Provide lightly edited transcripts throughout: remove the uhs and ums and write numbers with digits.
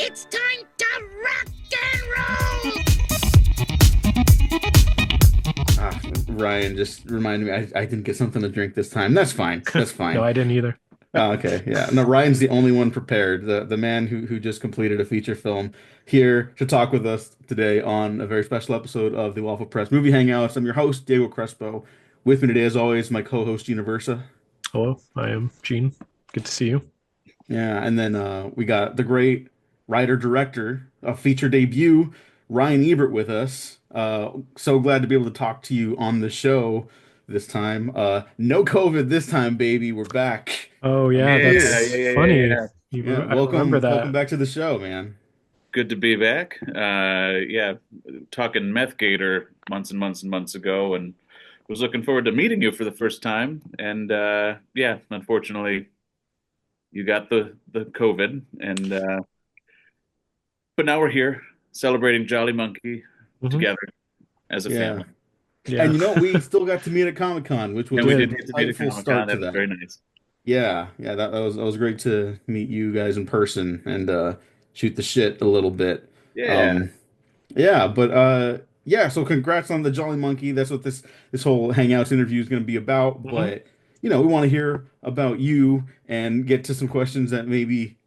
It's time to rock and roll! Ah, Ryan just reminded me I didn't get something to drink this time. That's fine. That's No, fine. I didn't either. Oh, okay, yeah. No, Ryan's the only one prepared. The man who just completed a feature film here to talk with us today on a very special episode of the Waffle Press Movie Hangouts. I'm your host, Diego Crespo. With me today, as always, my co-host Gina Versa. Hello, I am Gene. Good to see you. Yeah, and then we got the great writer director of feature debut, Ryan Ebert, with us. So glad to be able to talk to you on the show this time. No COVID this time, baby. We're back. Oh yeah, Yeah, that's funny. yeah. I remember Welcome that. back to the show, man. Good to be back. Yeah, talking Meth Gator months and months and months ago, and was looking forward to meeting you for the first time. And yeah, unfortunately, you got the COVID, and but now we're here celebrating Jolly Monkey Hmm. together as a Yeah. family. And Yeah, you know, we still got to meet at Comic-Con, which we And was we a did did. get to meet at delightful Comic-Con. start to That was that. very nice. Yeah, that was great to meet you guys in person and shoot the shit a little bit. Yeah. Um, Yeah, but yeah, so congrats on the Jolly Monkey. That's what this whole Hangouts interview is going to be about. Hmm. But we want to hear about you and get to some questions that maybe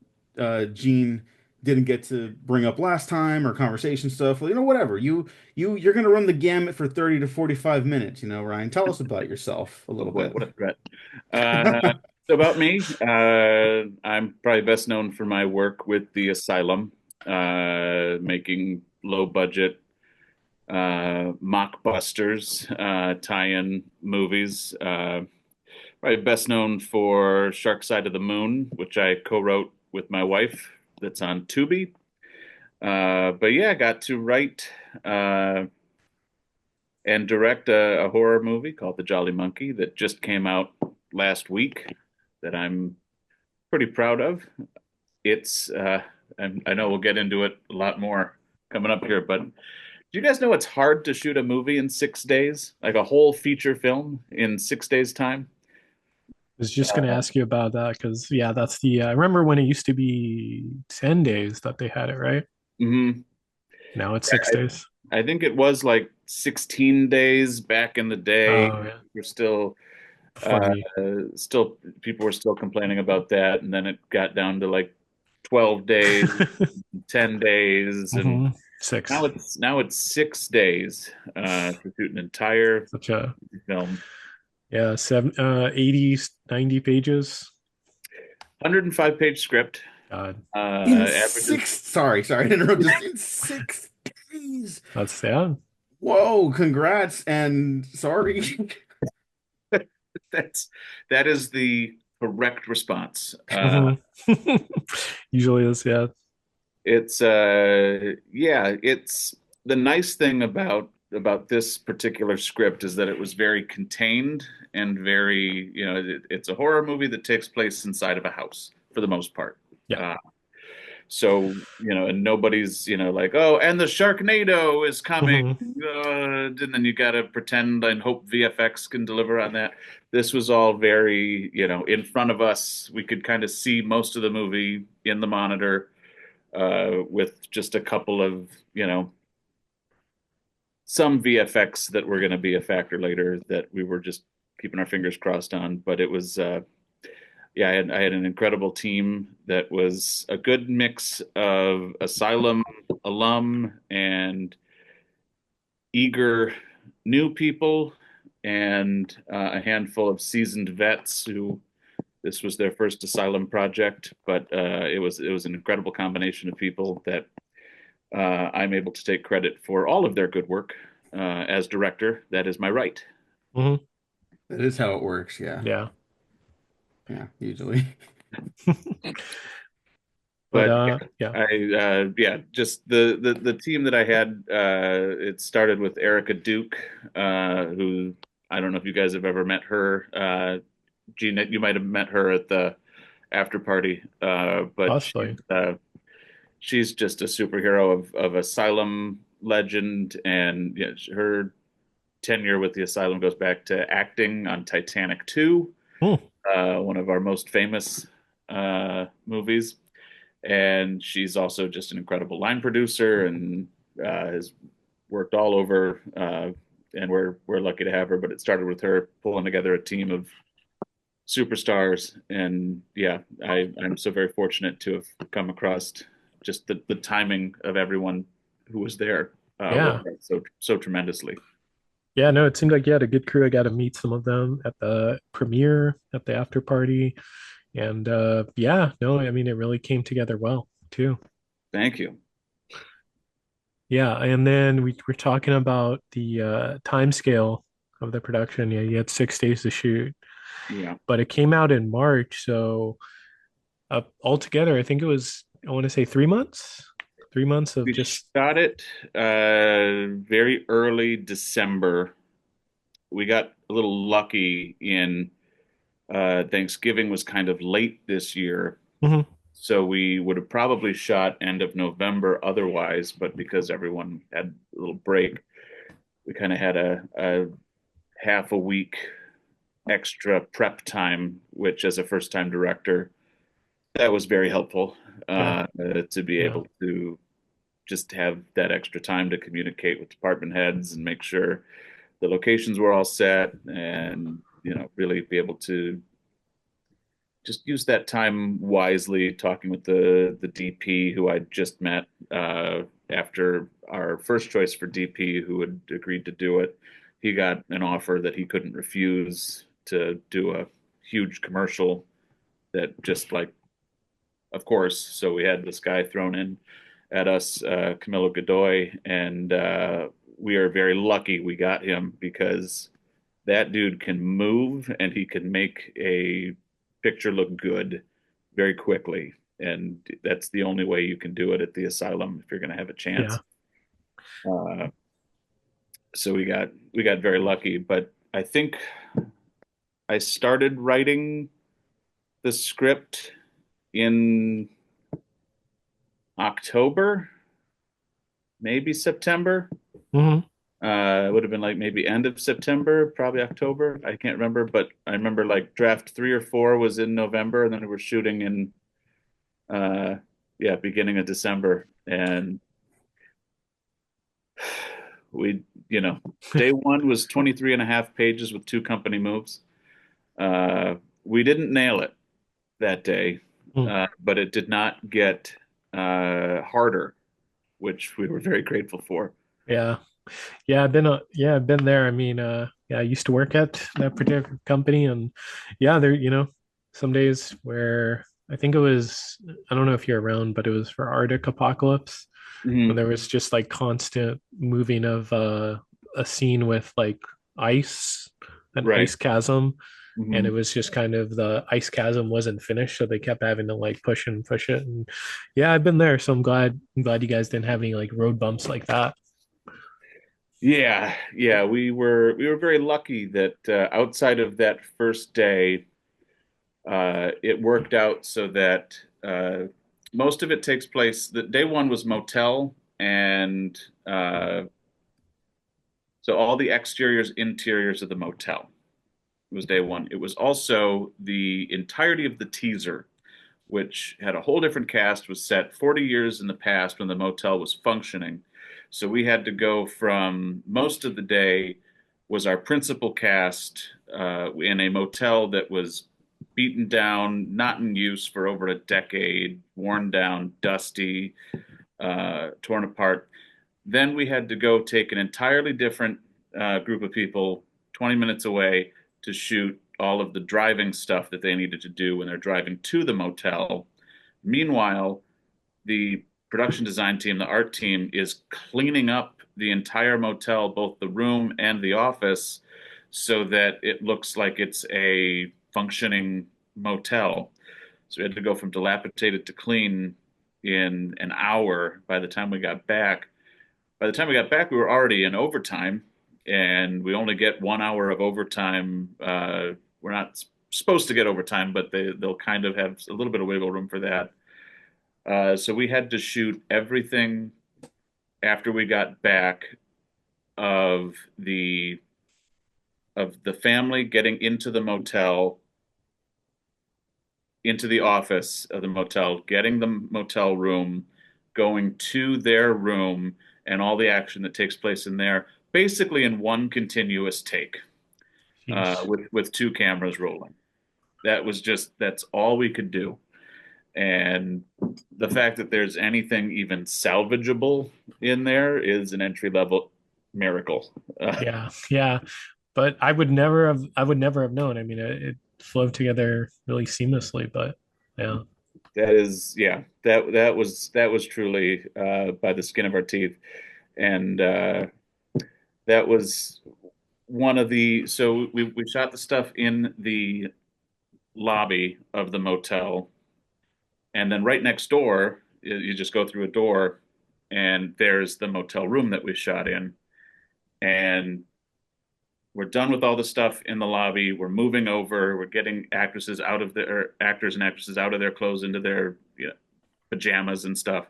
Gene didn't get to bring up last time or conversation stuff. Whatever. You're going to run the gamut for 30 to 45 minutes, Ryan. Tell us about yourself a Oh little boy, bit. what a threat. So about me, I'm probably best known for my work with the Asylum, making low budget mockbusters, tie-in movies. Probably best known for Shark Side of the Moon, which I co-wrote with my wife. That's on Tubi. But yeah, I got to write uh, and direct a horror movie called The Jolly Monkey that just came out last week. That I'm pretty proud of. It's I know we'll get into it a lot more coming up here, but do you guys know it's hard to shoot a movie in 6 days, like a whole feature film in 6 days' time? I was just gonna Uh, ask you about that because yeah, that's the. I remember when it used to be 10 days that they had it, right? mhm. Now it's 6 days. I think it was like 16 days back in the day. Oh yeah, We're still, before uh, the. still people were still complaining about that, and then it got down to like 12 days, 10 days, and Hmm. Six. now it's 6 days to shoot an entire Such a film. yeah, 80, 90 pages. 105-page script. God, In Averages. sorry to interrupt. Just in 6 days. that's sad. Whoa, congrats and sorry. That's that is the correct response. Mhm. Usually is yeah. It's yeah, it's the nice thing about this particular script is that it was very contained and very, it's a horror movie that takes place inside of a house for the most part. Yeah. Uh, so, and nobody's, like, oh, and the Sharknado is coming. Hmm. And then you got to pretend and hope VFX can deliver on that. This was all very, in front of us. We could kind of see most of the movie in the monitor with just a couple of, some VFX that were going to be a factor later that we were just keeping our fingers crossed on. But it was, yeah, I had an incredible team that was a good mix of Asylum alum and eager new people and a handful of seasoned vets who this was their first Asylum project, but it was an incredible combination of people that I'm able to take credit for all of their good work as director. That is my right. Hmm. That is how it works, yeah. Yeah. Yeah, usually. But But yeah. yeah, just the team that I had. It started with Erica Duke, who I don't know if you guys have ever met her. Gina, you might have met her at the after party, but Possibly. she's just a superhero of Asylum legend, and yeah, her tenure with the Asylum goes back to acting on Titanic 2, Hmm. one of our most famous movies. and she's also just an incredible line producer and has worked all over. And we're lucky to have her. But it started with her pulling together a team of superstars, and yeah, I'm so very fortunate to have come across just the timing of everyone who was there Yeah. worked out so tremendously. Yeah, no, it seemed like you had a good crew. I got to meet some of them at the premiere, at the after party. And yeah, no, I mean, it really came together well too. Thank you. Yeah. And then we were talking about the time scale of the production. Yeah, you had 6 days to shoot, Yeah. but it came out in March. So altogether, I think it was, I want to say 3 months, 3 months of We just, shot it very early December. We got a little lucky in Thanksgiving was kind of late this year. Mhm. So we would have probably shot end of November otherwise, but because everyone had a little break, we kind of had a half a week extra prep time, which as a first time director, that was very helpful Yeah. to be Yeah. able to just have that extra time to communicate with department heads and make sure the locations were all set and, really be able to just use that time wisely, talking with the DP who I just met after our first choice for DP, who had agreed to do it. He got an offer that he couldn't refuse to do a huge commercial that just like, of course. So we had this guy thrown in at us, Camilo Godoy, and we are very lucky we got him because that dude can move and he can make a picture look good very quickly. And that's the only way you can do it at the asylum if you're going to have a Yeah. chance. Uh, so we got very lucky, but I think I started writing the script in October, maybe September. Mhm. It would have been like maybe end of September, probably October. I can't remember, but I remember like draft 3 or 4 was in November, and then we were shooting in uh, yeah, beginning of December, and we, day one was 23 and a half pages with 2 company moves. Uh, we didn't nail it that day, Mm. but it did not get harder, which we were very grateful for. Yeah. Yeah, I've been there. I mean, yeah, I used to work at that particular company, and yeah, there, some days where I think it was, I don't know if you're around, but it was for Arctic Apocalypse when Mhm. there was just like constant moving of a scene with like ice, an Right. ice chasm, and it Mhm. was just kind of the ice chasm wasn't finished, so they kept having to like push and push it. And yeah, I've been there, so I'm glad you guys didn't have any like road bumps like that. Yeah, yeah, we were very lucky that outside of that first day, it worked out so that most of it takes place. That day one was motel, and so all the exteriors, interiors of the motel was day one. It was also the entirety of the teaser, which had a whole different cast, was set 40 years in the past when the motel was functioning. So we had to go from most of the day was our principal cast in a motel that was beaten down, not in use for over a decade, worn down, dusty, torn apart. Then we had to go take an entirely different group of people 20 minutes away to shoot all of the driving stuff that they needed to do when they're driving to the motel. Meanwhile, the production design team, the art team, is cleaning up the entire motel, both the room and the office, so that it looks like it's a functioning motel. So we had to go from dilapidated to clean in an hour by the time we got back. By the time we got back, we were already in overtime, and we only get 1 hour of overtime. We're not supposed to get overtime, but they'll kind of have a little bit of wiggle room for that. So we had to shoot everything after we got back of the family getting into the motel, into the office of the motel, getting the motel room, going to their room, and all the action that takes place in there, basically in one continuous take, Jeez. with two cameras rolling. That's all we could do. And the fact that there's anything even salvageable in there is an entry level miracle. Yeah, yeah. But I would never have known. I mean, it flowed together really seamlessly, but yeah. That is, yeah, that was truly by the skin of our teeth, and that was one of the. So we shot the stuff in the lobby of the motel, and then right next door, you just go through a door, and there's the motel room that we shot in, and we're done with all the stuff in the lobby. We're moving over. We're getting actresses out of their actors and actresses out of their clothes into their pajamas and stuff.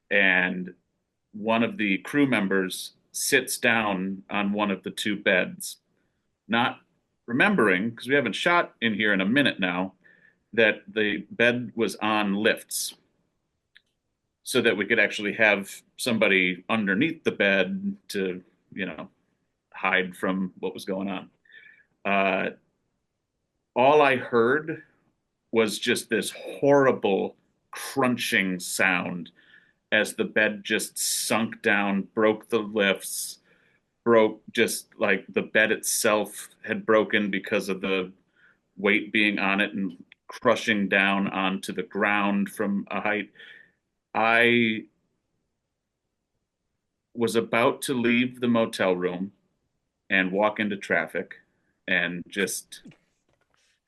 And one of the crew members sits down on one of the two beds, not remembering, because we haven't shot in here in a minute now, that the bed was on lifts so that we could actually have somebody underneath the bed to, you know, hide from what was going on. Uh, all I heard was just this horrible crunching sound as the bed just sunk down, broke the lifts, broke just like the bed itself had broken because of the weight being on it and crushing down onto the ground from a height. I was about to leave the motel room and walk into traffic and just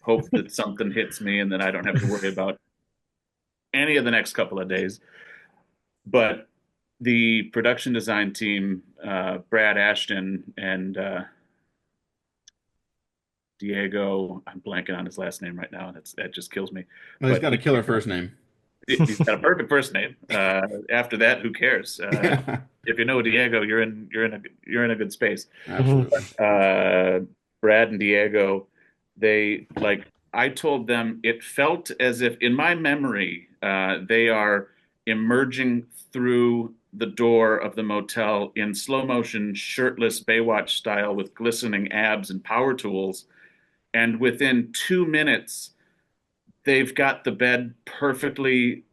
hope that something hits me and that I don't have to worry about any of the next couple of days. But the production design team, Brad Ashton and Diego, I'm blanking on his last name right now. That just kills me. Well, he's But got a killer first name. he's got a perfect first name. After that, who cares? Yeah, If you know Diego, you're in a good space. Mhm. absolutely. uh, Brad and Diego, they like I told them it felt as if in my memory they are emerging through the door of the motel in slow motion, shirtless Baywatch style with glistening abs and power tools. And within 2 minutes, they've got the bed perfectly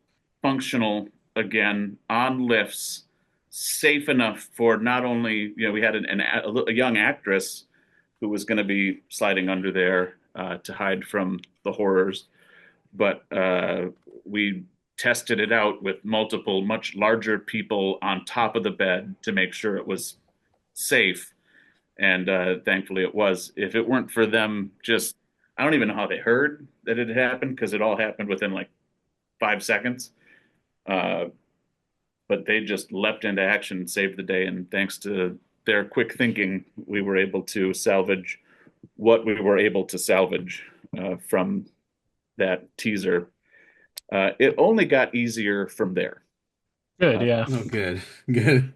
functional again on lifts, safe enough for not only, we had a young actress who was going to be sliding under there to hide from the horrors. But we tested it out with multiple, much larger people on top of the bed to make sure it was safe. And thankfully it was. If it weren't for them, just, I don't even know how they heard that it had happened because it all happened within like 5 seconds. Uh, but they just leapt into action and saved the day. And thanks to their quick thinking, we were able to salvage what we were able to salvage from that teaser. It only got easier from there. Good, yeah. Oh, good, good.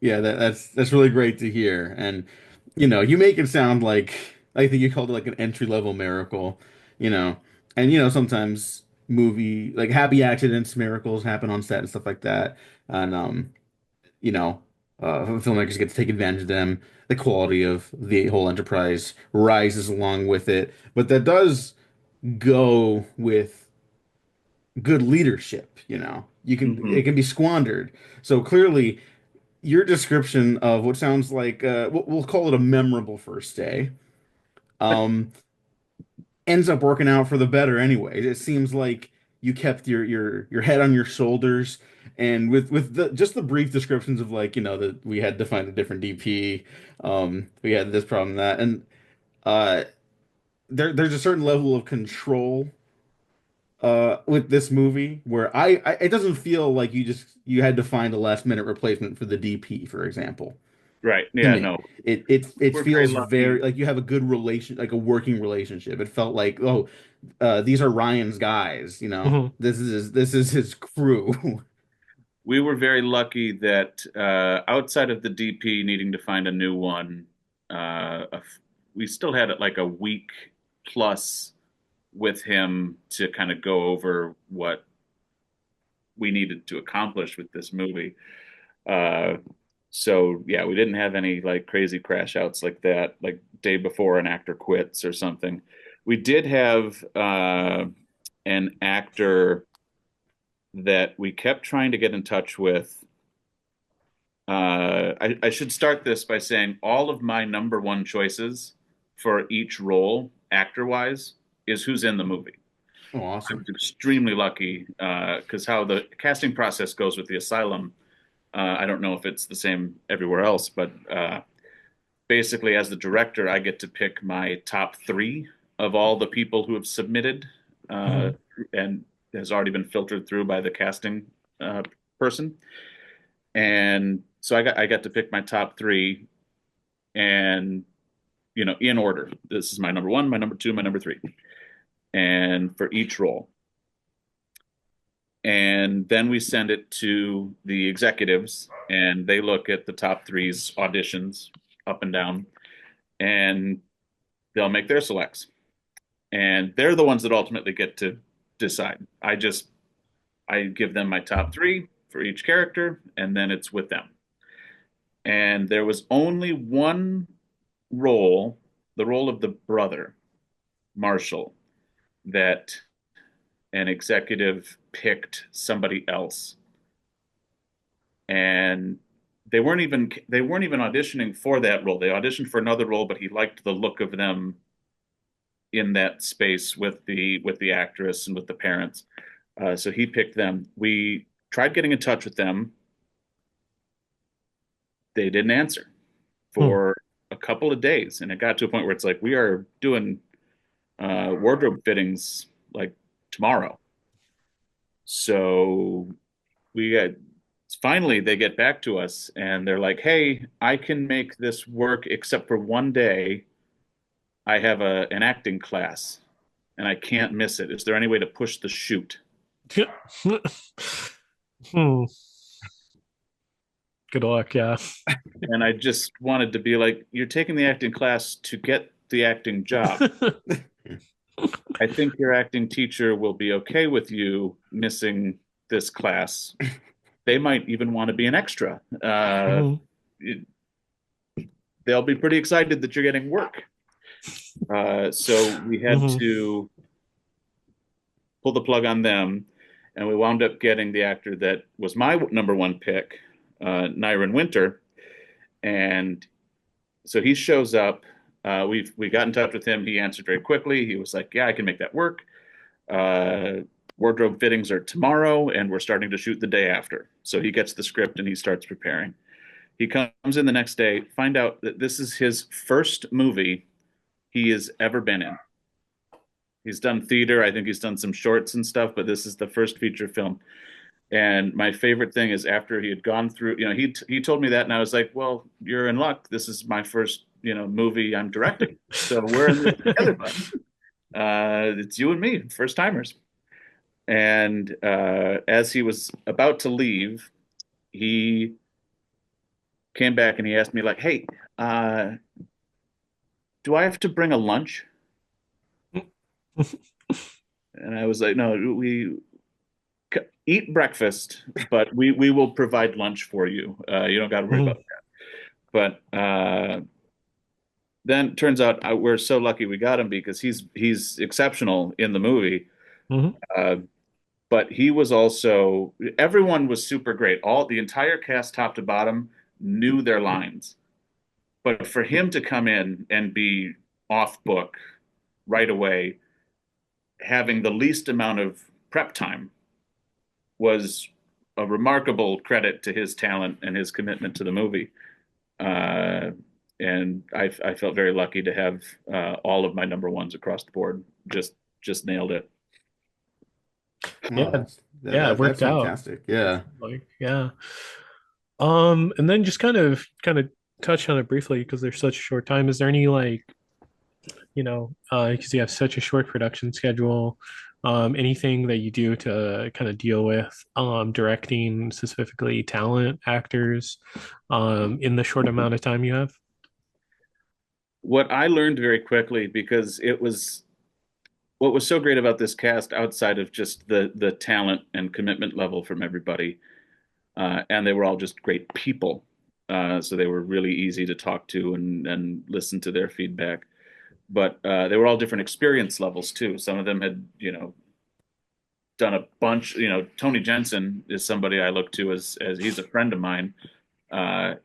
Yeah, that's really great to hear. And you make it sound like I think you called it like an entry level miracle, you know. And sometimes movie like happy accidents, miracles happen on set and stuff like that. And you know, filmmakers get to take advantage of them. The quality of the whole enterprise rises along with it, but that does go with good leadership. It Mm-hmm. can be squandered. So clearly your description of what sounds like we'll call it a memorable first day um ends up working out for the better anyway. It seems like you kept your head on your shoulders, and with the just the brief descriptions of like that we had to find a different DP, we had this problem that, and uh there's a certain level of control with this movie where it doesn't feel like you had to find a last minute replacement for the DP, for example. Right. To Yeah. me, No, it we're very feels very lucky. like you have a good relation, like a working relationship. It felt like, oh, these are Ryan's guys, Mhm. this is his crew. We were very lucky that outside of the DP needing to find a new one, we still had like a week plus with him to kind of go over what we needed to accomplish with this movie. Uh, so yeah, we didn't have any like crazy crash outs like that, like day before an actor quits or something. We did have an actor that we kept trying to get in touch with. I should start this by saying all of my number one choices for each role, actor wise, is who's in the movie. Oh, I awesome. was extremely lucky because how the casting process goes with the asylum. I don't know if it's the same everywhere else, but basically, as the director, I get to pick my top three of all the people who have submitted uh, Mhm. and has already been filtered through by the casting uh, person. And so I got to pick my top three, and in order. This is my number one, my number two, my number three, and for each role. And then we send it to the executives, and they look at the top three's auditions up and down, and they'll make their selects. And they're the ones that ultimately get to decide. I give them my top three for each character, and then it's with them. And there was only one role, the role of the brother, Marshall, that an executive picked somebody else, and they weren't even auditioning for that role. They auditioned for another role, but he liked the look of them in that space with the actress and with the parents. So he picked them. We tried getting in touch with them. They didn't answer Hmm. for a couple of days, and it got to a point where it's like we are doing wardrobe fittings like tomorrow. So we got finally they get back to us and they're like, "Hey, I can make this work except for one day. I have an acting class and I can't miss it. Is there any way to push the shoot?" Hmm. Good luck. Yeah. And I just wanted to be like, "You're taking the acting class to get the acting job. I think your acting teacher will be okay with you missing this class. They might even want to be an extra. Mhm. It- they'll be pretty excited that you're getting work." So we had Mhm. to pull the plug on them, and we wound up getting the actor that was my number one pick, Nyron Winter. And so he shows up. We got in touch with him. He answered very quickly. He was like, "Yeah, I can make that work. Uh, Wardrobe fittings are tomorrow, and we're starting to shoot the day after." So he gets the script and he starts preparing. He comes in the next day, find out that this is his first movie he has ever been in. He's done theater. I think he's done some shorts and stuff, but this is the first feature film. And my favorite thing is after he had gone through, he told me that, and I was like, "Well, you're in luck. This is my first, movie I'm directing. So we're in this together, bud. It's you and me, first timers." And as he was about to leave, he came back and he asked me like, "Hey, uh, do I have to bring a lunch?" And I was like, "No, we eat breakfast, but we will provide lunch for you. You don't got to worry Mhm. about that." But then turns out we're so lucky we got him because he's exceptional in the movie. Mhm. Uh, but he was also everyone was super great. All the entire cast, top to bottom, knew their lines. But for him to come in and be off book right away, having the least amount of prep time, was a remarkable credit to his talent and his commitment to the movie. Uh, and I felt very lucky to have all of my number ones across the board. Just nailed it. Oh, Yeah. that's that, Yeah. It that that's worked out. fantastic. Yeah. Like, yeah. And then just kind of touch on it briefly because there's such a short time. Is there any like, because you have such a short production schedule, anything that you do to kind of deal with directing specifically talent actors in the short amount of time you have? What I learned very quickly, because it was what was so great about this cast, outside of just the talent and commitment level from everybody, and they were all just great people. So they were really easy to talk to and listen to their feedback. But they were all different experience levels too. Some of them had, done a bunch. Tony Jensen is somebody I look to as he's a friend of mine.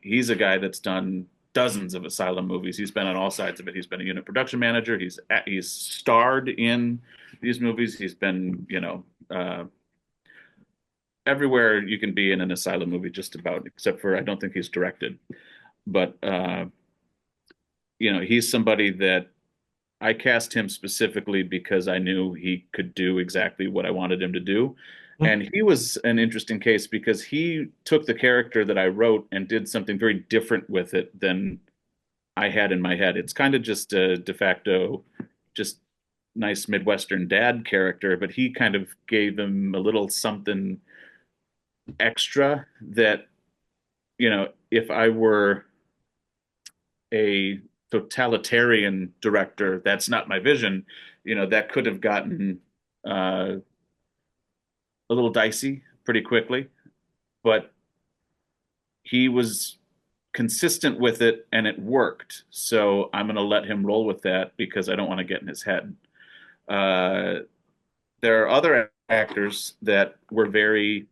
He's a guy that's done dozens of Asylum movies. He's been on all sides of it. He's been a unit production manager. He's starred in these movies. He's been, everywhere you can be in an Asylum movie, just about, except for I don't think he's directed. But he's somebody that I cast him specifically because I knew he could do exactly what I wanted him to do. And he was an interesting case because he took the character that I wrote and did something very different with it than I had in my head. It's kind of just a de facto, just nice Midwestern dad character, but he kind of gave him a little something extra that, if I were a totalitarian director, that's not my vision, that could have gotten a little dicey pretty quickly, but he was consistent with it and it worked. So I'm going to let him roll with that because I don't want to get in his head. Uh, there are other actors that were very,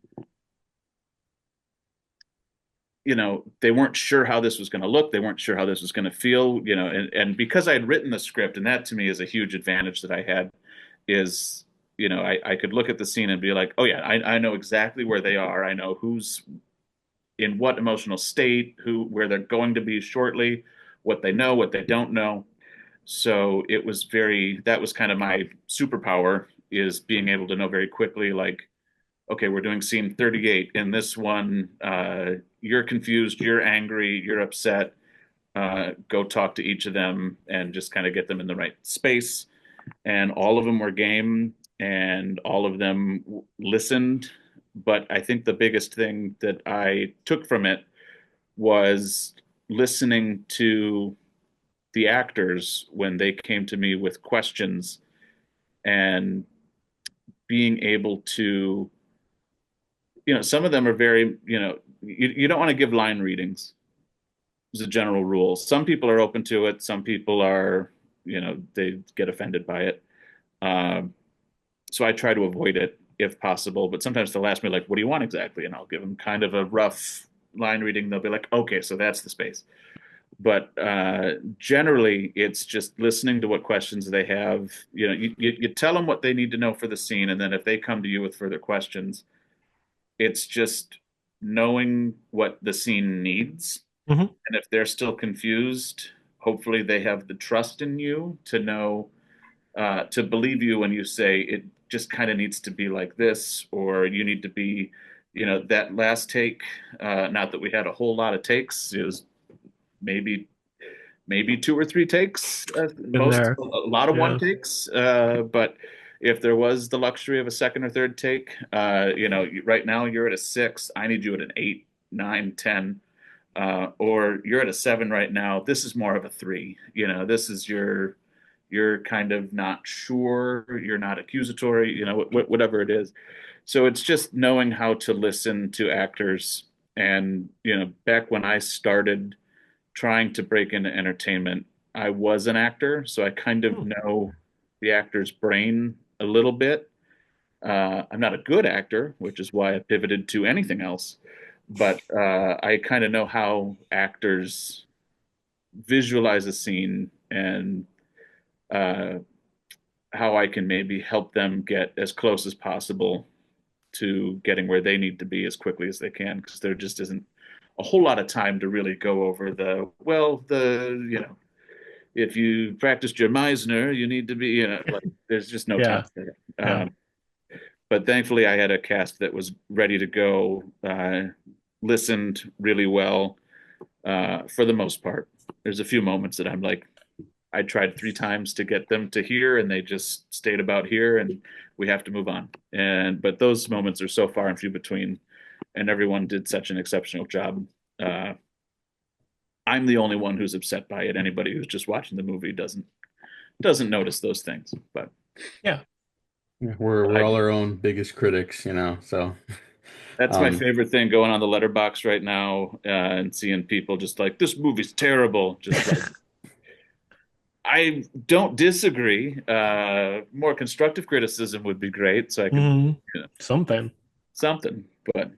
they weren't sure how this was going to look. They weren't sure how this was going to feel, and because I had written the script, and that to me is a huge advantage that I had, is, I could look at the scene and be like, oh yeah, I know exactly where they are. I know who's in what emotional state, where they're going to be shortly, what they know, what they don't know. So that was kind of my superpower, is being able to know very quickly, like, okay, we're doing scene 38. In this one, you're confused, you're angry, you're upset. Go talk to each of them and just kind of get them in the right space. And all of them were game, and all of them listened. But I think the biggest thing that I took from it was listening to the actors when they came to me with questions, and being able to, some of them are very, you don't want to give line readings as a general rule. Some people are open to it. Some people are, they get offended by it. So I try to avoid it if possible, but sometimes they'll ask me, like, what do you want exactly? And I'll give them kind of a rough line reading. They'll be like, okay, so that's the space. But generally, it's just listening to what questions they have. You tell them what they need to know for the scene, and then if they come to you with further questions, it's just knowing what the scene needs. Mm-hmm. And if they're still confused, hopefully they have the trust in you to know, to believe you when you say it just kind of needs to be like this, or you need to be, that last take. Not that we had a whole lot of takes. It was maybe two or three takes, Been there. a lot of one takes. But if there was the luxury of a second or third take, right now you're at a 6. I need you at an 8, 9, 10. Or you're at a 7 right now. This is more of a 3. This is you're kind of not sure. You're not accusatory. Whatever it is. So it's just knowing how to listen to actors. And back when I started trying to break into entertainment, I was an actor, so I kind of know the actor's brain a little bit. I'm not a good actor, which is why I pivoted to anything else. But I kind of know how actors visualize a scene, and how I can maybe help them get as close as possible to getting where they need to be as quickly as they can, because there just isn't a whole lot of time to really go over if you practiced your Meisner, you need to be, like, there's just no time for it. Yeah. But thankfully, I had a cast that was ready to go, listened really well, for the most part. There's a few moments that I'm like, I tried 3 times to get them to here, and they just stayed about here, and we have to move on. But those moments are so far and few between, and everyone did such an exceptional job. I'm the only one who's upset by it. Anybody who's just watching the movie doesn't notice those things. But Yeah. Yeah, we're all our own biggest critics, you know. So, That's my um, favorite thing going on the letterbox right now, and seeing people just like, this movie's terrible. Just like, I don't disagree. More constructive criticism would be great, so I can, Hmm. you know, Something. something. But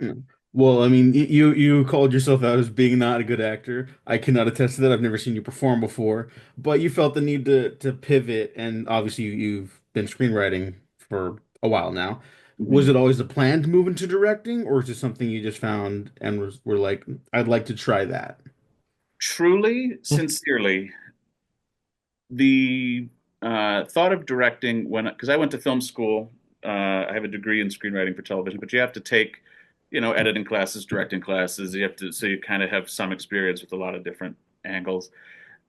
yeah. Well, I mean, you called yourself out as being not a good actor. I cannot attest to that. I've never seen you perform before, but you felt the need to pivot, and obviously you've been screenwriting for a while now. Was mhm. it always a plan to move into directing, or is it something you just found and were like, I'd like to try that? Truly, sincerely, the thought of directing when because I went to film school, I have a degree in screenwriting for television, but you have to take, editing classes, directing classes. You have to, so you kind of have some experience with a lot of different angles,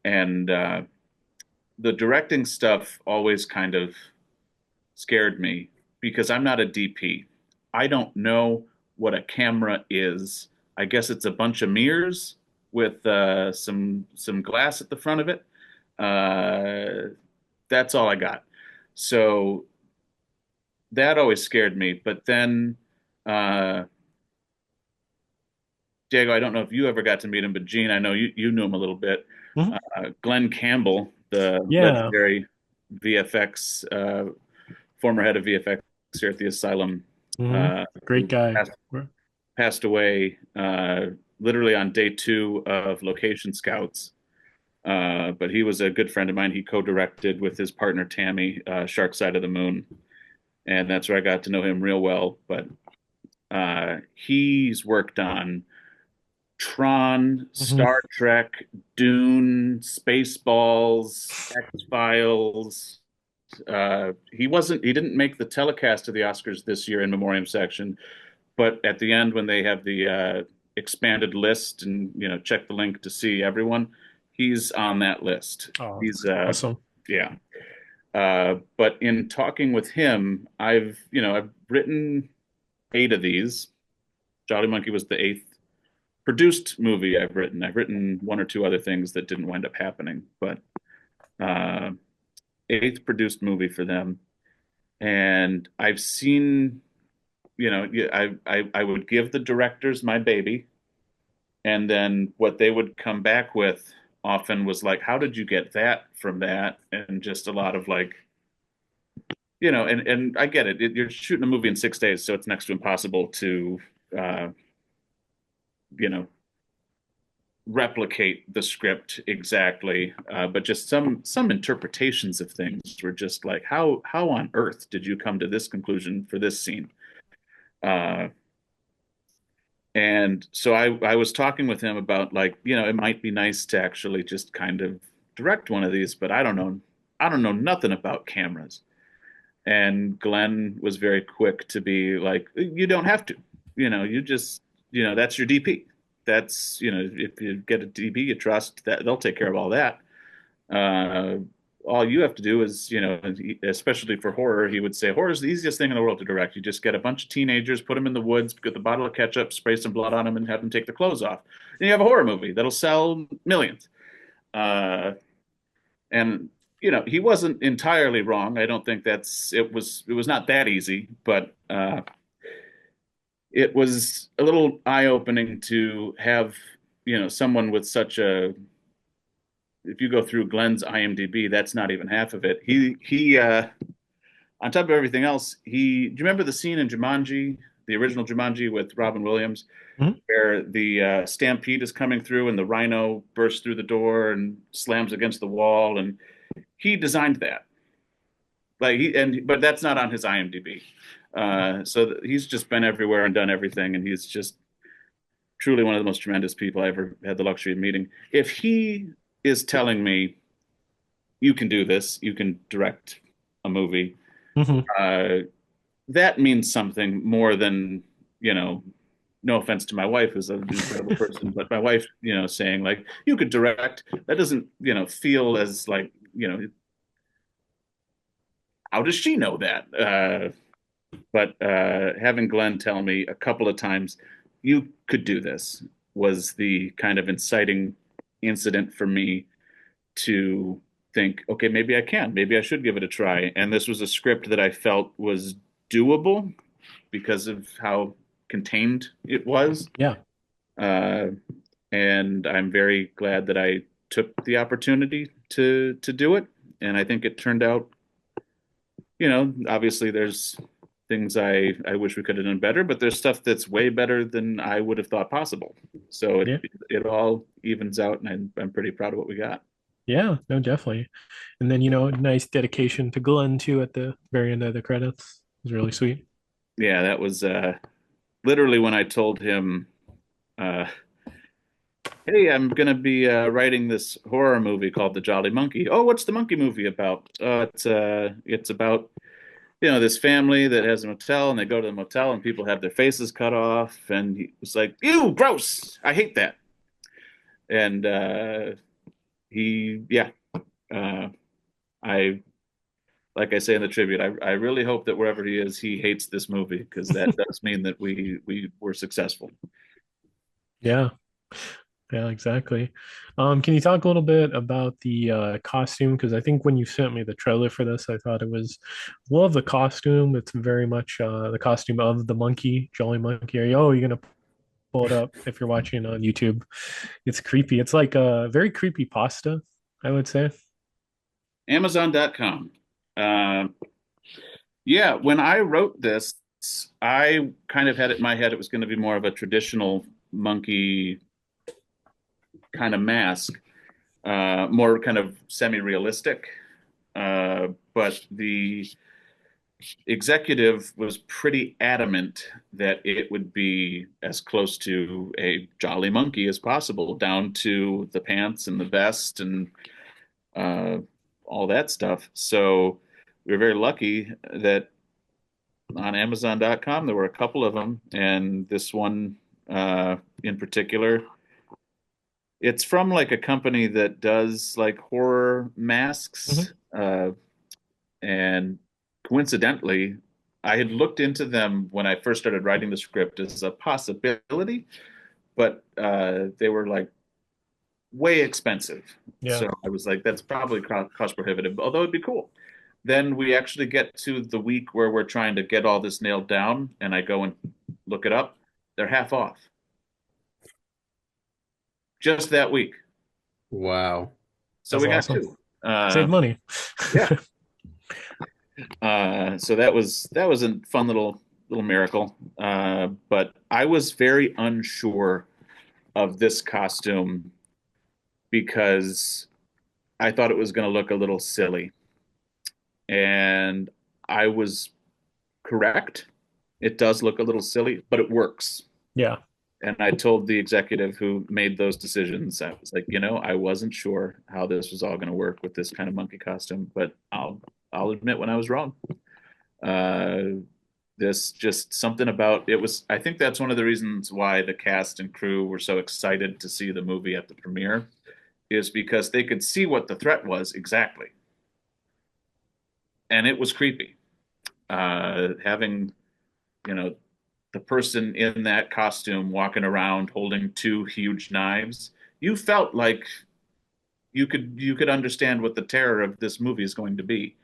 and the directing stuff always kind of scared me because I'm not a DP. I don't know what a camera is. I guess it's a bunch of mirrors with some glass at the front of it. That's all I got. So that always scared me. But then, uh, Diego, I don't know if you ever got to meet him, but Gene, I know you knew him a little bit. Mhm. Glenn Campbell, the Yeah. legendary VFX, former head of VFX here at the Asylum, Hmm. Great who guy. passed away literally on day two of Location Scouts. But he was a good friend of mine. He co-directed with his partner Tammy, Shark Side of the Moon, and that's where I got to know him real well. But he's worked on Tron, Hmm. Star Trek, Dune, Spaceballs, X Files. He didn't make the telecast of the Oscars this year in memoriam section, but at the end when they have the expanded list and check the link to see everyone, he's on that list. Oh, He's awesome. yeah. But in talking with him, I've written eight of these. Jolly Monkey was the eighth produced movie I've written. I've written one or two other things that didn't wind up happening, but uh, eighth produced movie for them. And I've seen, yeah, I would give the directors my baby, and then what they would come back with often was like, how did you get that from that? And just a lot of like, and I get it. You're shooting a movie in 6 days, so it's next to impossible to, uh, you know, replicate the script exactly. But just some interpretations of things were just like, how on earth did you come to this conclusion for this scene? Uh, and so I was talking with him about like, it might be nice to actually just kind of direct one of these, but I don't know nothing about cameras. And Glenn was very quick to be like, you don't have to, you just, that's your DP. That's, if you get a DP you trust, that they'll take care of all that. Uh, all you have to do is, especially for horror, he would say horror is the easiest thing in the world to direct. You just get a bunch of teenagers, put them in the woods, get the bottle of ketchup, spray some blood on them, and have them take their clothes off. And you have a horror movie that'll sell millions. Uh, and he wasn't entirely wrong. I don't think it was not that easy, but it was a little eye-opening to have someone with such a, if you go through Glenn's IMDb, that's not even half of it. He on top of everything else, do you remember the scene in Jumanji, the original Jumanji with Robin Williams, Mhm. where the stampede is coming through and the rhino bursts through the door and slams against the wall, and he designed that. But that's not on his IMDb. So he's just been everywhere and done everything, and he's just truly one of the most tremendous people I ever had the luxury of meeting. If he is telling me you can do this, you can direct a movie, Hmm. uh, that means something more than you know. No offense to my wife, who's an incredible person, but my wife, saying like you could direct, that doesn't, feel as like, how does she know that? But having Glenn tell me a couple of times, you could do this, was the kind of inciting incident for me to think, okay, maybe I can, maybe I should give it a try. And this was a script that I felt was doable because of how contained it was. Yeah. Uh, and I'm very glad that I took the opportunity to do it. And I think it turned out, obviously there's things I wish we could have done better, but there's stuff that's way better than I would have thought possible. So Yeah. it all evens out, and I'm pretty proud of what we got. Yeah. No, definitely. And then, nice dedication to Glenn too at the very end of the credits. It was really sweet. Yeah, that was literally when I told him, uh, "Hey, I'm gonna be writing this horror movie called The Jolly Monkey." Oh, what's the monkey movie about? It's about this family that has a motel, and they go to the motel, and people have their faces cut off, and he was like, "Ew, gross! I hate that." And yeah, uh, I like I say in the tribute, I really hope that wherever he is, he hates this movie because that does mean that we were successful. Yeah. Yeah, exactly. Can you talk a little bit about the costume? Because I think when you sent me the trailer for this, I thought it was love the costume. It's very much the costume of the monkey, Jolly Monkey. Oh, you're gonna pull it up if you're watching on YouTube. It's creepy. It's like a very creepy pasta, I would say. Amazon.com. Uh, yeah, when I wrote this, I kind of had it in my head it was going to be more of a traditional monkey kind of mask, more kind of semi-realistic. But the executive was pretty adamant that it would be as close to a jolly monkey as possible, down to the pants and the vest and uh, all that stuff. So we were very lucky that on Amazon.com there were a couple of them, and this one in particular, it's from like a company that does like horror masks. Hmm. And coincidentally, I had looked into them when I first started writing the script as a possibility, but they were like way expensive. Yeah. So I was like, that's probably cost prohibitive, although it'd be cool. Then we actually get to the week where we're trying to get all this nailed down, and I go and look it up. They're half off just that week. Wow. So That's we got awesome. two. Save money. Yeah. So that was a fun little miracle. But I was very unsure of this costume because I thought it was going to look a little silly, and I was correct. It does look a little silly, but it works. Yeah. And I told the executive who made those decisions, I was like, I wasn't sure how this was all going to work with this kind of monkey costume, but I'll admit when I was wrong. Uh, this just something about it was. I think that's one of the reasons why the cast and crew were so excited to see the movie at the premiere, is because they could see what the threat was exactly, and it was creepy. Having you know the person in that costume walking around holding two huge knives, you felt like you could understand what the terror of this movie is going to be.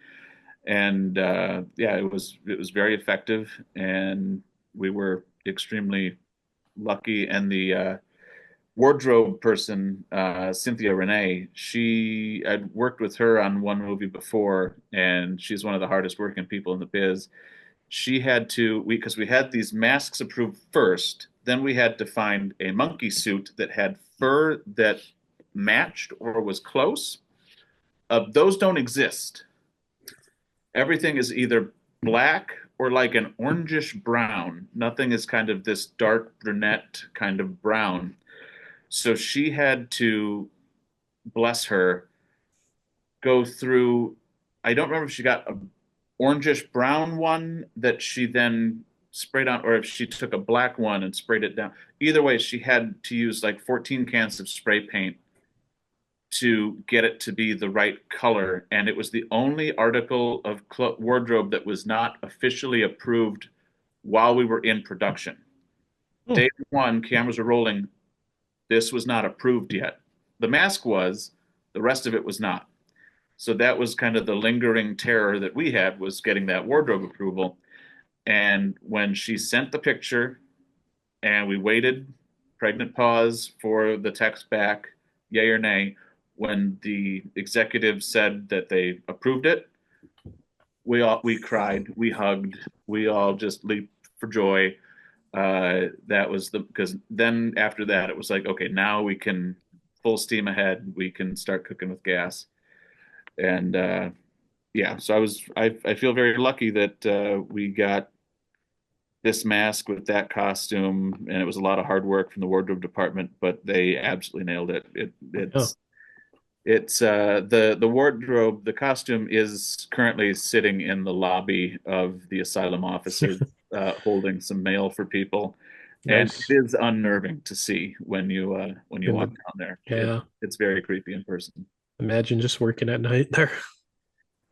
And yeah, it was very effective, and we were extremely lucky. And the wardrobe person, Cynthia Renee, I'd worked with her on one movie before, and she's one of the hardest working people in the biz. She had to because we had these masks approved first, then we had to find a monkey suit that had fur that matched or was close. Those don't exist. Everything is either black or like an orangish brown. Nothing is kind of this dark brunette kind of brown. So she had to, bless her, go through. I don't remember if she got a orangish brown one that she then sprayed on, or if she took a black one and sprayed it down. Either way, she had to use like 14 cans of spray paint to get it to be the right color. And it was the only article of wardrobe that was not officially approved while we were in production. Hmm. Day one, cameras were rolling. This was not approved yet. The mask was, the rest of it was not. So that was kind of the lingering terror that we had, was getting that wardrobe approval. And when she sent the picture and we waited, pregnant pause, for the text back, yay or nay, when the executive said that they approved it, we cried, we hugged, we all just leaped for joy. That was because then after that it was like, okay, now we can full steam ahead. We can start cooking with gas. And yeah, so I feel very lucky that we got this mask with that costume, and it was a lot of hard work from the wardrobe department, but they absolutely nailed it. Yeah. It's the wardrobe, the costume is currently sitting in the lobby of the asylum offices, holding some mail for people, and Nice. it is unnerving to see when you In walk the down there. yeah. It's very creepy in person, Imagine just working at night there.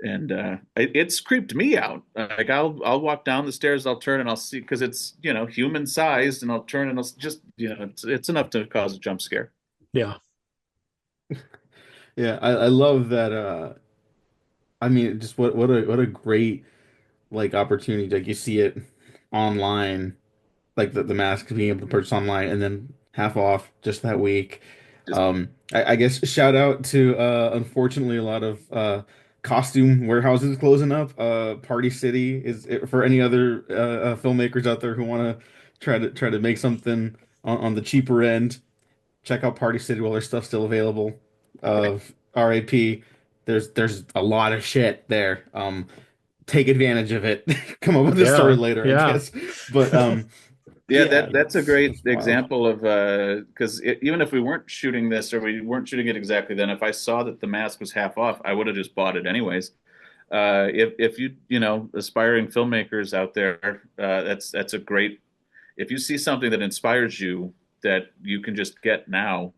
and it's creeped me out. Like I'll walk down the stairs, I'll turn and I'll see, because it's human sized, and I'll turn and I'll just it's enough to cause a jump scare. Yeah. Yeah, I love that. I mean, just what a great like opportunity. Like you see it online, like the mask being able to purchase online and then half off just that week. Just I guess shout out to unfortunately a lot of costume warehouses closing up. Party City is for any other filmmakers out there who want to try to make something on the cheaper end. Check out Party City while their stuff's still available. RAP. There's a lot of shit there. Take advantage of it. Come up with a story Yeah. later, I Yeah. guess. But Yeah, yeah, that's a great it's wild. example of because even if we weren't shooting this, or we weren't shooting it exactly then, if I saw that the mask was half off, I would have just bought it anyways. If you aspiring filmmakers out there, that's a great. If you see something that inspires you that you can just get now,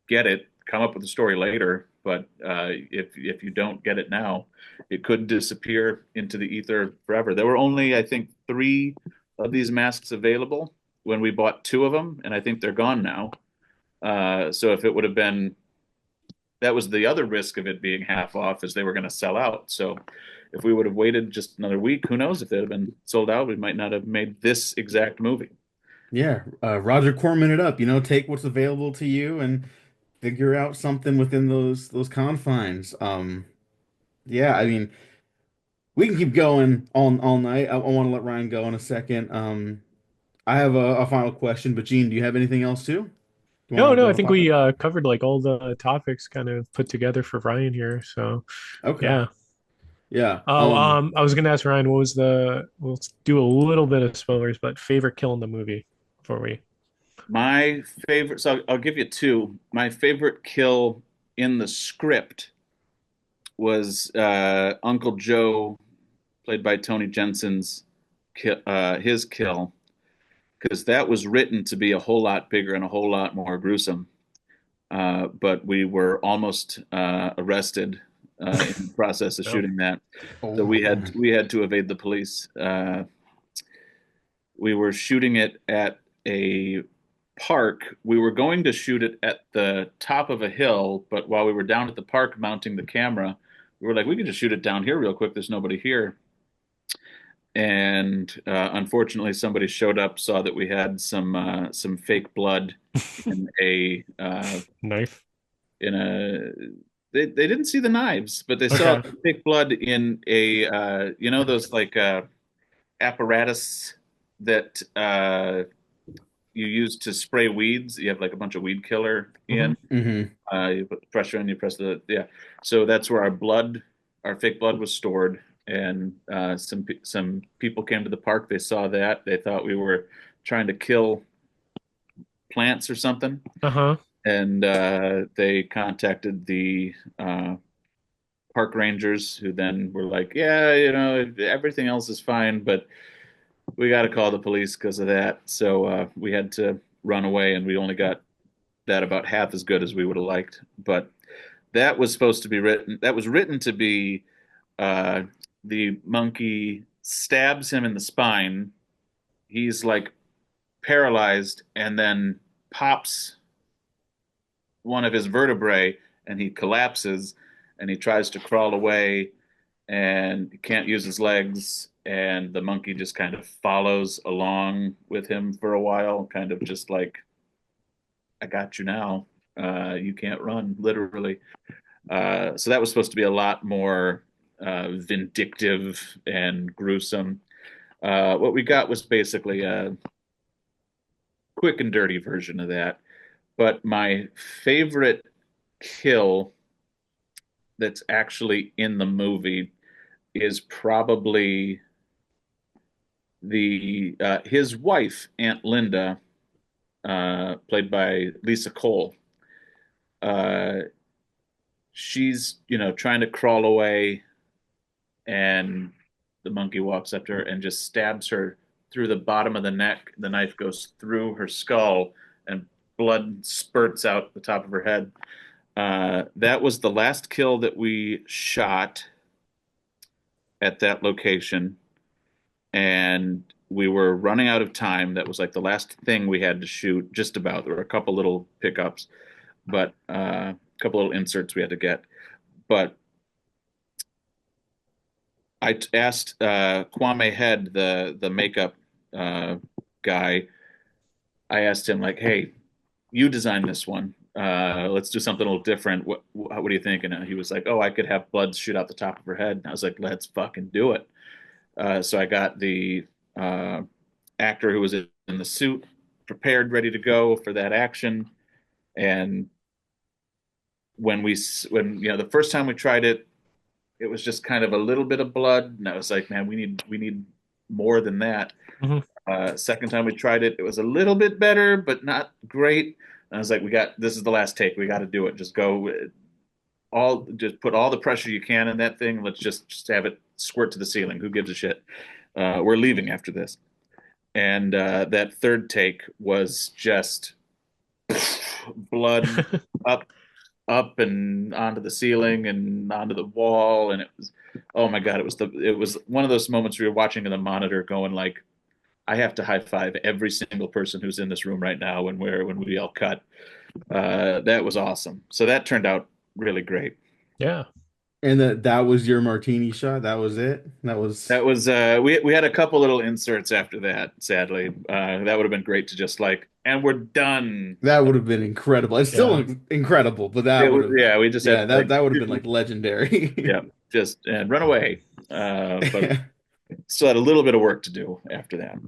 get it. Come up with a story later. But if you don't get it now, it could disappear into the ether forever. There were only, I think, three of these masks available when we bought two of them, and I think they're gone now. So if it would have been, that was the other risk of it being half off, is they were going to sell out. So if we would have waited just another week, who knows, if they'd have been sold out, we might not have made this exact movie. Yeah, Roger Corman it up. Take what's available to you and figure out something within those confines. Yeah, I mean, we can keep going all night. I want to let Ryan go in a second. I have a final question, but Gene, do you have anything else too? Do you No, no, I want to think pop we in? covered like all the topics kind of put together for Ryan here. So Okay. yeah. Yeah. Oh, I was gonna ask Ryan, what was we'll do a little bit of spoilers, but favorite kill in the movie before we. My favorite, so I'll give you two. My favorite kill in the script was Uncle Joe, played by Tony Jensen's his kill, because that was written to be a whole lot bigger and a whole lot more gruesome. But we were almost arrested in the process of No. shooting that, so Oh man. we had to evade the police. We were shooting it at a park. We were going to shoot it at the top of a hill, but while we were down at the park mounting the camera, we were like, we could just shoot it down here real quick. There's nobody here. And unfortunately, somebody showed up, saw that we had some fake blood in Knife. a they didn't see the knives, but they saw Okay. fake blood in a those like apparatus that you use to spray weeds. You have like a bunch of weed killer Hmm. in. Hmm. You put the pressure on, you press yeah. So that's where our fake blood was stored. And some people came to the park. They saw that. They thought we were trying to kill plants or something, Uh-huh. and they contacted the park rangers, who then were like, "Yeah, everything else is fine, but we got to call the police because of that." So we had to run away, and we only got that about half as good as we would have liked. But that was supposed to be written. That was written to be uh, the monkey stabs him in the spine. He's like paralyzed, and then pops one of his vertebrae, and he collapses. and he tries to crawl away and he can't use his legs, and the monkey just kind of follows along with him for a while, kind of just like, I got you now. You can't run, literally. So that was supposed to be a lot more vindictive and gruesome. What we got was basically a quick and dirty version of that. But my favorite kill that's actually in the movie is probably the his wife, Aunt Linda, played by Lisa Cole. Uh, she's trying to crawl away, and the monkey walks up to her and just stabs her through the bottom of the neck. The knife goes through her skull, and blood spurts out the top of her head. That was the last kill that we shot at that location, and we were running out of time. That was like the last thing we had to shoot, just about. There were a couple little pickups, but a couple little inserts we had to get. But I asked Kwame Head, the makeup uh, guy. I asked him like, "Hey, you designed this one. Let's do something a little different. What do you think?" And he was like, "Oh, I could have blood shoot out the top of her head." And I was like, "Let's fucking do it." So I got the uh, actor who was in the suit prepared, ready to go for that action. And when the first time we tried it, it was just kind of a little bit of blood, and I was like, "Man, we need more than that." Mhm. Second time we tried it, it was a little bit better, but not great. And I was like, this is the last take. We got to do it. Just go just put all the pressure you can in that thing. Let's just have it squirt to the ceiling. Who gives a shit? We're leaving after this. And that third take was just blood up, up and onto the ceiling and onto the wall. And it was, oh my God, it was one of those moments where you're watching in the monitor going like, I have to high five every single person who's in this room right now when we all cut. That was awesome. So that turned out really great. Yeah. And that was your martini shot. That was it. That was That was we had a couple little inserts after that. Sadly, that would have been great to just like, and we're done. that would have been incredible. It's still Yeah. incredible, but that It would was, have yeah, we just yeah, had to like, that would have been like legendary. yeah, just and run away. But still had a little bit of work to do after that.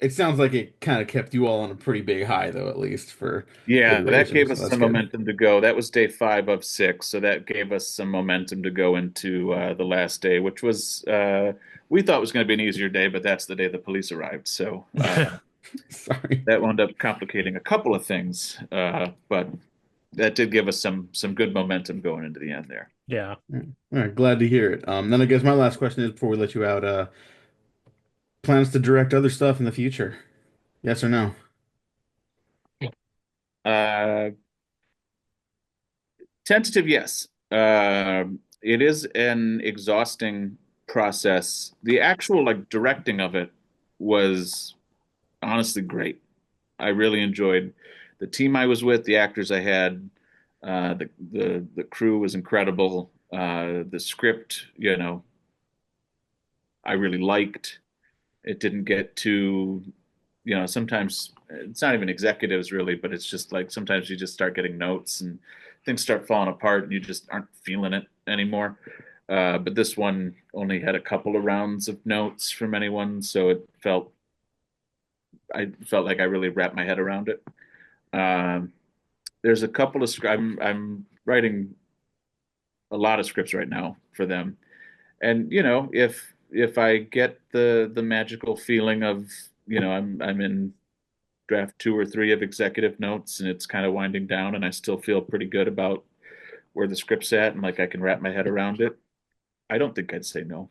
It sounds like it kind of kept you all on a pretty big high though, at least for the Yeah, that duration. gave So us that's some good. momentum to go. That was day 5 of 6, so that gave us some momentum to go into the last day, which was we thought was going to be an easier day, but that's the day the police arrived. So Sorry. that wound up complicating a couple of things, but that did give us some good momentum going into the end there. Yeah. All right, glad to hear it. Then I guess my last question is before we let you out, plans to direct other stuff in the future? Yes or no? Uh, Tentative, yes. It is an exhausting process. The actual like directing of it was honestly great. I really enjoyed the team I was with, the actors I had, the crew was incredible. The script, I really liked. It didn't get too, sometimes it's not even executives really, but it's just like sometimes you just start getting notes and things start falling apart and you just aren't feeling it anymore. But this one only had a couple of rounds of notes from anyone, so I felt like I really wrapped my head around it. Um, there's a couple of I'm writing a lot of scripts right now for them, and if I get the magical feeling of I'm in draft 2 or 3 of executive notes and it's kind of winding down and I still feel pretty good about where the script's at and like I can wrap my head around it, I don't think I'd say no.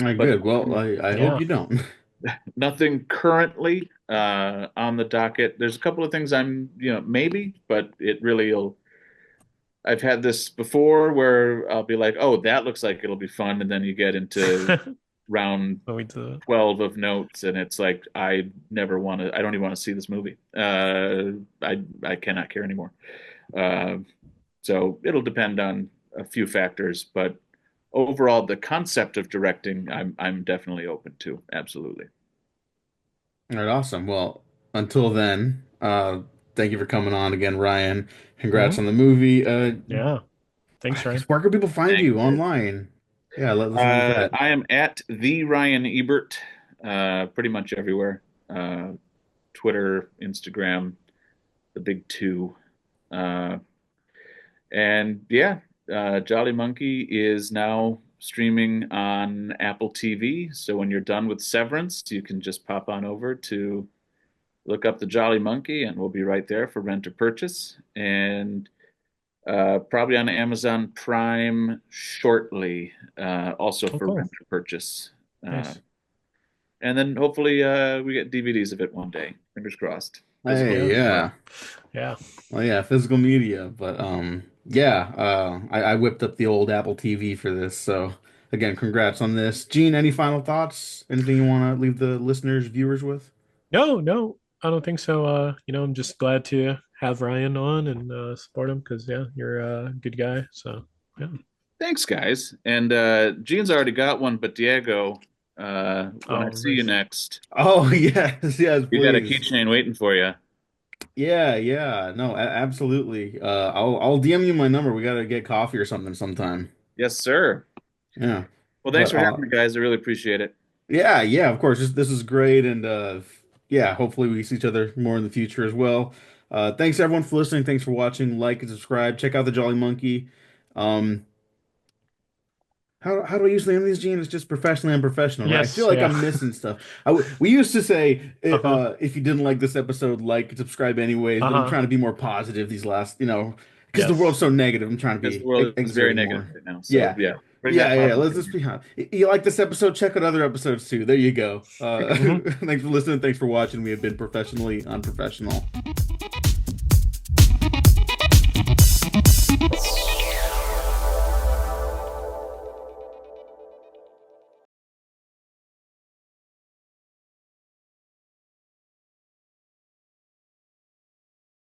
All right, But good. Well, I hope Yeah. you don't. nothing currently on the docket. There's a couple of things I'm, maybe, but it really will. I've had this before where I'll be like, oh, that looks like it'll be fun. And then you get into round So we do 12 of notes and it's like, I don't even want to see this movie. I cannot care anymore. Uh, So it'll depend on a few factors, but overall, the concept of directing, I'm definitely open to. Absolutely. All right, awesome. Well, until then, thank you for coming on again, Ryan. Congrats Mhm. on the movie. Yeah. Thanks, I guess Ryan. where can people find Thank you you. online? Yeah, let's leave with that. I am at the Ryan Ebert, pretty much everywhere. Uh, Twitter, Instagram, the big two. Uh, and yeah, Jolly Monkey is now streaming on Apple TV. So when you're done with Severance, you can just pop on over to look up the Jolly Monkey, and we'll be right there for rent or purchase. And probably on Amazon Prime shortly, also Oh, for cool. rent or purchase. Uh, Nice. and then hopefully we get DVDs of it one day. Fingers crossed. Physical Hey, Yeah. as well. yeah. Yeah. Well, yeah, physical media, but yeah, I whipped up the old Apple TV for this. So again, congrats on this. Gene, any final thoughts? Anything you want to leave the listeners, viewers with? No, no, I don't think so. I'm just glad to have Ryan on and support him because yeah, you're a good guy. So yeah. Thanks, guys. And Gene's already got one, but Diego, when I Oh, see you nice. next, Oh, yes, yes, you got a please. keychain waiting for you. Yeah, yeah. No, absolutely. I'll DM you my number. We gotta get coffee or something sometime. Yes, sir. Yeah. Well, thanks But for having me, guys. I really appreciate it. yeah, yeah, of course. This is great, and yeah, hopefully we see each other more in the future as well. Thanks everyone for listening. Thanks for watching. Like and subscribe. Check out the Jolly Monkey. Um, how do I usually end these, Gene? It's just professionally unprofessional, right? I feel Yes. like Yeah. I'm missing stuff. We used to say Uh-huh. if you didn't like this episode, like and subscribe anyways. But I'm Uh-huh. trying to be more positive these last, because the world's Yes. so negative. I'm trying to Because the be world is very exerting negative more. right now. So, Yeah. yeah, bring Yeah, that yeah. Let's just positivity. be honest. You like this episode? Check out other episodes too. There you go. Hmm. Thanks for listening. Thanks for watching. We have been professionally unprofessional.